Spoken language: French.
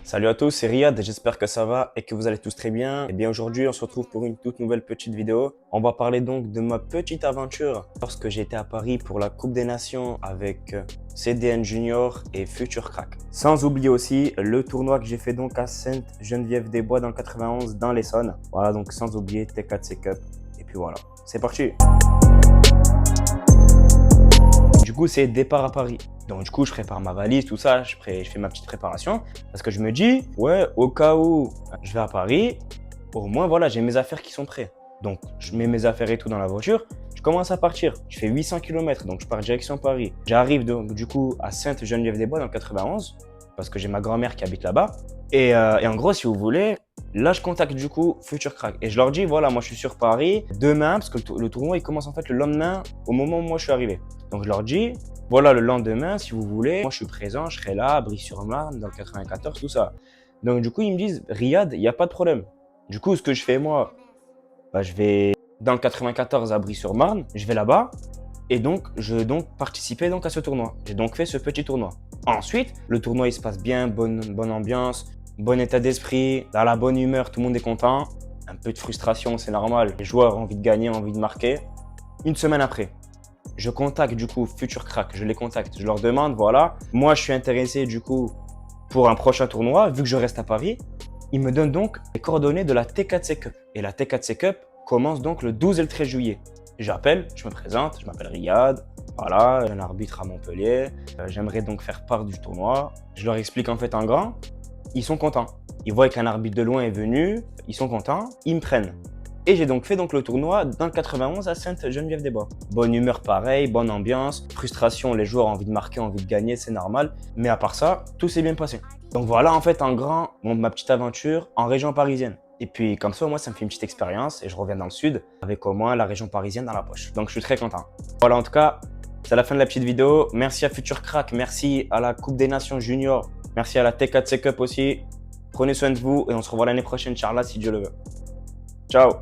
Salut à tous, c'est Riyad, j'espère que ça va et que vous allez tous très bien. Et bien aujourd'hui, on se retrouve pour une toute nouvelle petite vidéo. On va parler donc de ma petite aventure lorsque j'étais à Paris pour la Coupe des Nations avec CDN Junior et Future Crack. Sans oublier aussi le tournoi que j'ai fait donc à Sainte-Geneviève-des-Bois dans le 91 dans l'Essonne. Voilà, donc sans oublier T4C Cup. Et puis voilà, c'est parti. Du coup, c'est départ à Paris. Donc du coup, je prépare ma valise, tout ça, je fais ma petite préparation parce que je me dis, ouais, au cas où je vais à Paris, au moins, voilà, j'ai mes affaires qui sont prêtes. Donc, je mets mes affaires et tout dans la voiture, je commence à partir. Je fais 800 km, donc je pars direction Paris. J'arrive donc du coup à Sainte-Geneviève-des-Bois dans le 91 parce que j'ai ma grand-mère qui habite là-bas. Et en gros, si vous voulez, là, je contacte du coup Future Crack et je leur dis, voilà, moi je suis sur Paris demain parce que le tournoi il commence en fait le lendemain au moment où moi je suis arrivé. Donc je leur dis, voilà, le lendemain, si vous voulez, moi je suis présent, je serai là, à Brie-sur-Marne, dans le 94, tout ça. Donc du coup, ils me disent, Riyad, il n'y a pas de problème. Du coup, ce que je fais moi, bah, je vais dans le 94 à Brie-sur-Marne, je vais là-bas et donc je vais donc participer donc à ce tournoi. J'ai donc fait ce petit tournoi. Ensuite, le tournoi il se passe bien, bonne ambiance, bon état d'esprit, dans la bonne humeur, tout le monde est content. Un peu de frustration, c'est normal. Les joueurs ont envie de gagner, ont envie de marquer. Une semaine après, je contacte du coup Future Crack, je les contacte, je leur demande, voilà, moi je suis intéressé du coup pour un prochain tournoi, vu que je reste à Paris. Ils me donnent donc les coordonnées de la T4C Cup. Et la T4C Cup commence donc le 12 et le 13 juillet. J'appelle, je me présente, je m'appelle Riyad, voilà, un arbitre à Montpellier, j'aimerais donc faire part du tournoi. Je leur explique en fait en grand, ils sont contents. Ils voient qu'un arbitre de loin est venu, ils sont contents, ils me prennent. Et j'ai donc fait donc le tournoi dans le 91 à Sainte-Geneviève-des-Bois. Bonne humeur pareil, bonne ambiance, frustration, les joueurs ont envie de marquer, ont envie de gagner, c'est normal. Mais à part ça, tout s'est bien passé. Donc voilà en fait en grand ma petite aventure en région parisienne. Et puis comme ça, moi, ça me fait une petite expérience et je reviens dans le sud avec au moins la région parisienne dans la poche. Donc je suis très content. Voilà, en tout cas, c'est la fin de la petite vidéo. Merci à Future Crack, merci à la Coupe des Nations Junior, merci à la T4C Cup aussi. Prenez soin de vous et on se revoit l'année prochaine, Inch'Allah, si Dieu le veut. Ciao!